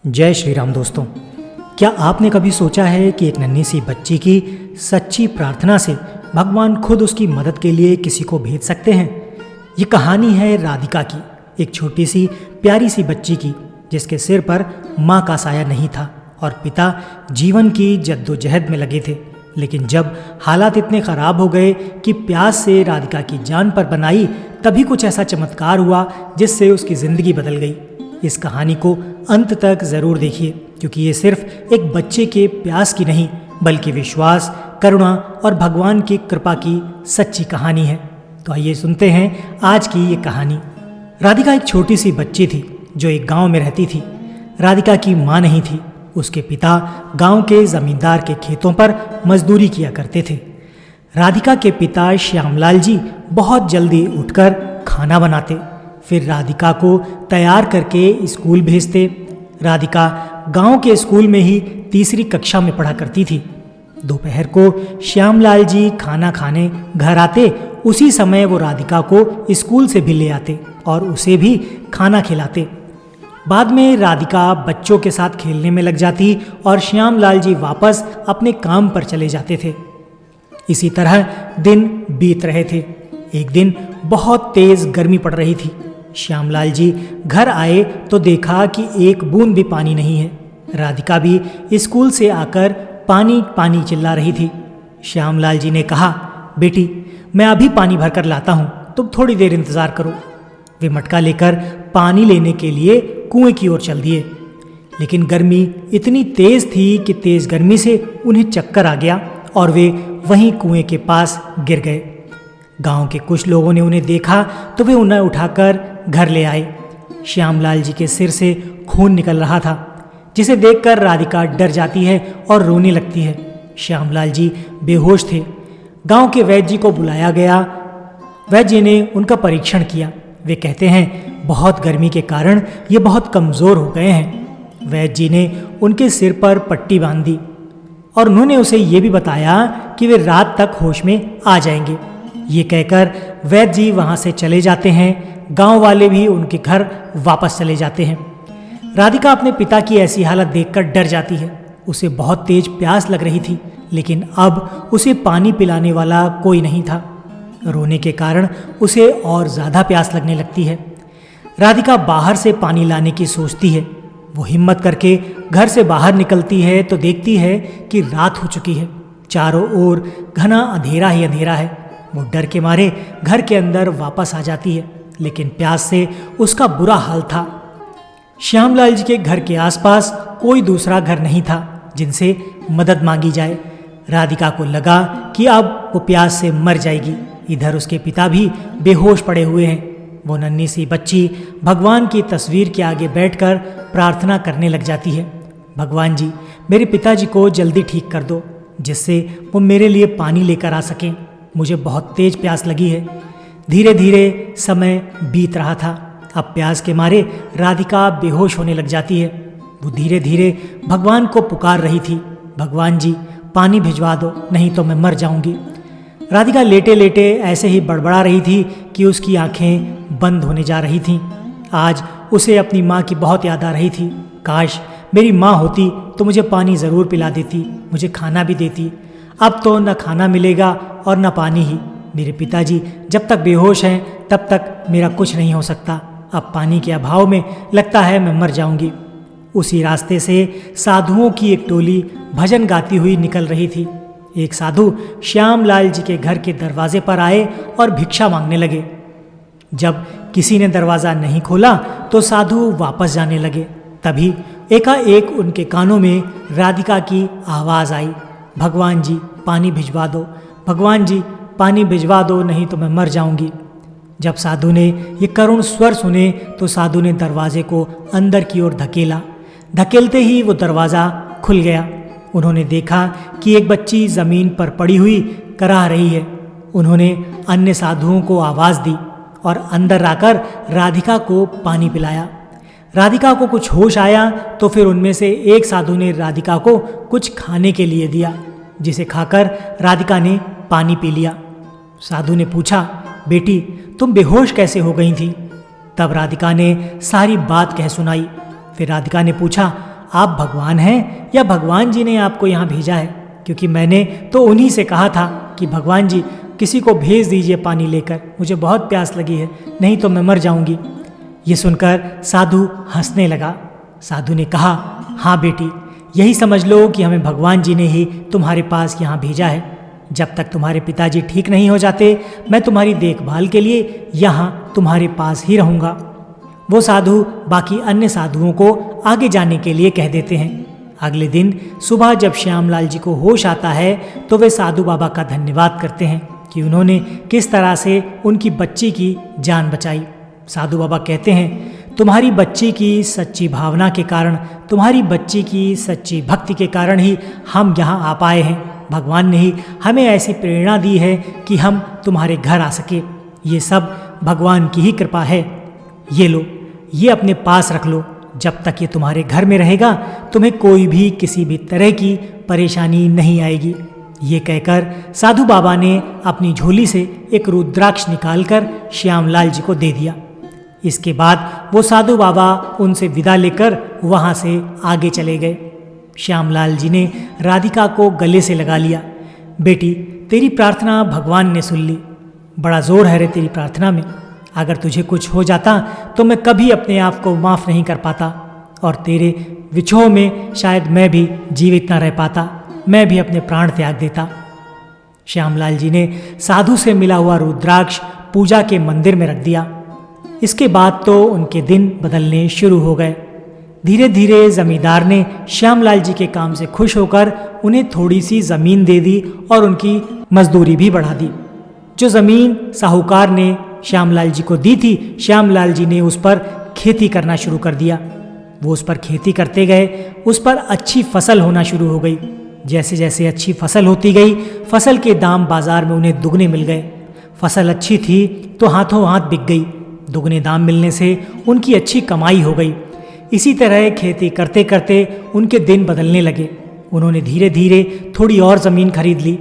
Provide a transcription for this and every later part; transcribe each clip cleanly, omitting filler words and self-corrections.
जय श्री राम दोस्तों। क्या आपने कभी सोचा है कि एक नन्ही सी बच्ची की सच्ची प्रार्थना से भगवान खुद उसकी मदद के लिए किसी को भेज सकते हैं। ये कहानी है राधिका की, एक छोटी सी प्यारी सी बच्ची की जिसके सिर पर माँ का साया नहीं था और पिता जीवन की जद्दोजहद में लगे थे। लेकिन जब हालात इतने ख़राब हो गए कि प्यास से राधिका की जान पर बनाई, तभी कुछ ऐसा चमत्कार हुआ जिससे उसकी ज़िंदगी बदल गई। इस कहानी को अंत तक ज़रूर देखिए, क्योंकि ये सिर्फ एक बच्चे के प्यास की नहीं बल्कि विश्वास, करुणा और भगवान की कृपा की सच्ची कहानी है। तो आइए सुनते हैं आज की ये कहानी। राधिका एक छोटी सी बच्ची थी जो एक गांव में रहती थी। राधिका की माँ नहीं थी। उसके पिता गांव के जमींदार के खेतों पर मजदूरी किया करते थे। राधिका के पिता श्यामलाल जी बहुत जल्दी उठकर खाना बनाते, फिर राधिका को तैयार करके स्कूल भेजते। राधिका गांव के स्कूल में ही तीसरी कक्षा में पढ़ा करती थी। दोपहर को श्यामलाल जी खाना खाने घर आते, उसी समय वो राधिका को स्कूल से भी ले आते और उसे भी खाना खिलाते। बाद में राधिका बच्चों के साथ खेलने में लग जाती और श्यामलाल जी वापस अपने काम पर चले जाते थे। इसी तरह दिन बीत रहे थे। एक दिन बहुत तेज गर्मी पड़ रही थी। श्यामलाल जी घर आए तो देखा कि एक बूंद भी पानी नहीं है। राधिका भी स्कूल से आकर पानी पानी चिल्ला रही थी। श्यामलाल जी ने कहा, बेटी मैं अभी पानी भरकर लाता हूँ, तुम थोड़ी देर इंतज़ार करो। वे मटका लेकर पानी लेने के लिए कुएं की ओर चल दिए। लेकिन गर्मी इतनी तेज़ थी कि तेज़ गर्मी से उन्हें चक्कर आ गया और वे वहीं कुएं के पास गिर गए। गांव के कुछ लोगों ने उन्हें देखा तो वे उन्हें उठाकर घर ले आए। श्यामलाल जी के सिर से खून निकल रहा था, जिसे देखकर राधिका डर जाती है और रोने लगती है। श्यामलाल जी बेहोश थे। गांव के वैद्य जी को बुलाया गया। वैद्य जी ने उनका परीक्षण किया। वे कहते हैं बहुत गर्मी के कारण ये बहुत कमज़ोर हो गए हैं। वैद्य जी ने उनके सिर पर पट्टी बांध दी और उन्होंने उसे ये भी बताया कि वे रात तक होश में आ जाएंगे। ये कहकर वैद्य जी वहाँ से चले जाते हैं। गांव वाले भी उनके घर वापस चले जाते हैं। राधिका अपने पिता की ऐसी हालत देखकर डर जाती है। उसे बहुत तेज प्यास लग रही थी, लेकिन अब उसे पानी पिलाने वाला कोई नहीं था। रोने के कारण उसे और ज़्यादा प्यास लगने लगती है। राधिका बाहर से पानी लाने की सोचती है। वो हिम्मत करके घर से बाहर निकलती है तो देखती है कि रात हो चुकी है। चारों ओर घना अंधेरा ही अंधेरा है। वो डर के मारे घर के अंदर वापस आ जाती है, लेकिन प्यास से उसका बुरा हाल था। श्यामलाल जी के घर के आसपास कोई दूसरा घर नहीं था जिनसे मदद मांगी जाए। राधिका को लगा कि अब वो प्यास से मर जाएगी। इधर उसके पिता भी बेहोश पड़े हुए हैं। वो नन्ही सी बच्ची भगवान की तस्वीर के आगे बैठकर प्रार्थना करने लग जाती है, भगवान जी मेरे पिताजी को जल्दी ठीक कर दो, जिससे वो मेरे लिए पानी लेकर आ सकें। मुझे बहुत तेज प्यास लगी है। धीरे धीरे समय बीत रहा था। अब प्यास के मारे राधिका बेहोश होने लग जाती है। वो धीरे धीरे भगवान को पुकार रही थी, भगवान जी पानी भिजवा दो, नहीं तो मैं मर जाऊंगी। राधिका लेटे लेटे ऐसे ही बड़बड़ा रही थी कि उसकी आंखें बंद होने जा रही थीं। आज उसे अपनी माँ की बहुत याद आ रही थी। काश मेरी माँ होती तो मुझे पानी ज़रूर पिला देती, मुझे खाना भी देती। अब तो न खाना मिलेगा और न पानी ही। मेरे पिताजी जब तक बेहोश हैं तब तक मेरा कुछ नहीं हो सकता। अब पानी के अभाव में लगता है मैं मर जाऊंगी। उसी रास्ते से साधुओं की एक टोली भजन गाती हुई निकल रही थी। एक साधु श्यामलाल जी के घर के दरवाजे पर आए और भिक्षा मांगने लगे। जब किसी ने दरवाज़ा नहीं खोला तो साधु वापस जाने लगे। तभी एकाएक उनके कानों में राधिका की आवाज़ आई, भगवान जी पानी भिजवा दो, भगवान जी पानी भिजवा दो, नहीं तो मैं मर जाऊंगी। जब साधु ने ये करुण स्वर सुने तो साधु ने दरवाजे को अंदर की ओर धकेला। धकेलते ही वो दरवाज़ा खुल गया। उन्होंने देखा कि एक बच्ची ज़मीन पर पड़ी हुई कराह रही है। उन्होंने अन्य साधुओं को आवाज़ दी और अंदर आकर राधिका को पानी पिलाया। राधिका को कुछ होश आया तो फिर उनमें से एक साधु ने राधिका को कुछ खाने के लिए दिया, जिसे खाकर राधिका ने पानी पी लिया। साधु ने पूछा, बेटी तुम बेहोश कैसे हो गई थी? तब राधिका ने सारी बात कह सुनाई। फिर राधिका ने पूछा, आप भगवान हैं या भगवान जी ने आपको यहाँ भेजा है? क्योंकि मैंने तो उन्हीं से कहा था कि भगवान जी किसी को भेज दीजिए पानी लेकर, मुझे बहुत प्यास लगी है, नहीं तो मैं मर जाऊंगी। ये सुनकर साधु हंसने लगा। साधु ने कहा, हाँ बेटी, यही समझ लो कि हमें भगवान जी ने ही तुम्हारे पास यहाँ भेजा है। जब तक तुम्हारे पिताजी ठीक नहीं हो जाते, मैं तुम्हारी देखभाल के लिए यहाँ तुम्हारे पास ही रहूँगा। वो साधु बाकी अन्य साधुओं को आगे जाने के लिए कह देते हैं। अगले दिन सुबह जब श्यामलाल जी को होश आता है तो वे साधु बाबा का धन्यवाद करते हैं कि उन्होंने किस तरह से उनकी बच्ची की जान बचाई। साधु बाबा कहते हैं, तुम्हारी बच्ची की सच्ची भावना के कारण, तुम्हारी बच्ची की सच्ची भक्ति के कारण ही हम यहाँ आ पाए हैं। भगवान ने ही हमें ऐसी प्रेरणा दी है कि हम तुम्हारे घर आ सके। ये सब भगवान की ही कृपा है। ये लो, ये अपने पास रख लो। जब तक ये तुम्हारे घर में रहेगा तुम्हें कोई भी किसी भी तरह की परेशानी नहीं आएगी। ये कहकर साधु बाबा ने अपनी झोली से एक रुद्राक्ष निकालकर श्यामलाल जी को दे दिया। इसके बाद वो साधु बाबा उनसे विदा लेकर वहाँ से आगे चले गए। श्यामलाल जी ने राधिका को गले से लगा लिया। बेटी, तेरी प्रार्थना भगवान ने सुन ली। बड़ा जोर है रे तेरी प्रार्थना में। अगर तुझे कुछ हो जाता तो मैं कभी अपने आप को माफ़ नहीं कर पाता और तेरे विछोह में शायद मैं भी जीवित न रह पाता, मैं भी अपने प्राण त्याग देता। श्यामलाल जी ने साधु से मिला हुआ रुद्राक्ष पूजा के मंदिर में रख दिया। इसके बाद तो उनके दिन बदलने शुरू हो गए। धीरे धीरे जमींदार ने श्यामलाल जी के काम से खुश होकर उन्हें थोड़ी सी ज़मीन दे दी और उनकी मजदूरी भी बढ़ा दी। जो ज़मीन साहूकार ने श्यामलाल जी को दी थी, श्यामलाल जी ने उस पर खेती करना शुरू कर दिया। वो उस पर खेती करते गए, उस पर अच्छी फसल होना शुरू हो गई। जैसे जैसे अच्छी फसल होती गई, फसल के दाम बाजार में उन्हें दुगने मिल गए। फसल अच्छी थी तो हाथों हाथ बिक गई। दुगने दाम मिलने से उनकी अच्छी कमाई हो गई। इसी तरह खेती करते करते उनके दिन बदलने लगे। उन्होंने धीरे धीरे थोड़ी और ज़मीन खरीद ली।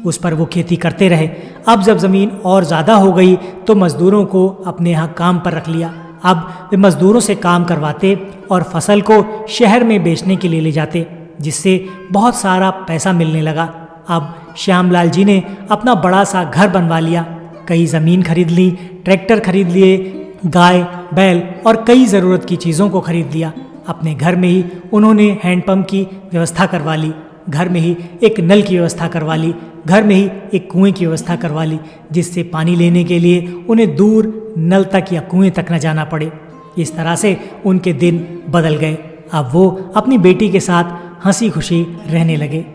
उस पर वो खेती करते रहे। अब जब ज़मीन और ज़्यादा हो गई तो मज़दूरों को अपने यहाँ काम पर रख लिया। अब वे मज़दूरों से काम करवाते और फसल को शहर में बेचने के लिए ले जाते, जिससे बहुत सारा पैसा मिलने लगा। अब श्यामलाल जी ने अपना बड़ा सा घर बनवा लिया, कई ज़मीन खरीद ली, ट्रैक्टर खरीद लिए, गाय बैल और कई ज़रूरत की चीज़ों को खरीद लिया। अपने घर में ही उन्होंने हैंडपम्प की व्यवस्था करवा ली, घर में ही एक नल की व्यवस्था करवा ली, घर में ही एक कुएं की व्यवस्था करवा ली, जिससे पानी लेने के लिए उन्हें दूर नल तक या कुएं तक न जाना पड़े। इस तरह से उनके दिन बदल गए। अब वो अपनी बेटी के साथ हंसी खुशी रहने लगे।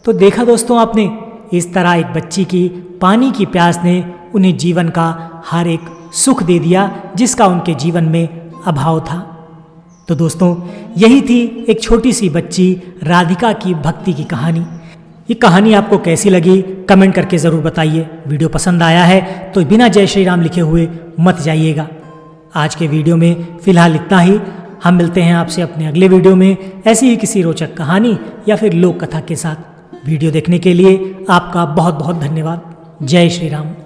तो देखा दोस्तों आपने, इस तरह एक बच्ची की पानी की प्यास ने उन्हें जीवन का हर एक सुख दे दिया जिसका उनके जीवन में अभाव था। तो दोस्तों, यही थी एक छोटी सी बच्ची राधिका की भक्ति की कहानी। ये कहानी आपको कैसी लगी कमेंट करके ज़रूर बताइए। वीडियो पसंद आया है तो बिना जय श्री राम लिखे हुए मत जाइएगा। आज के वीडियो में फ़िलहाल इतना ही। हम मिलते हैं आपसे अपने अगले वीडियो में ऐसी ही किसी रोचक कहानी या फिर लोक कथा के साथ। वीडियो देखने के लिए आपका बहुत बहुत धन्यवाद। जय श्री राम।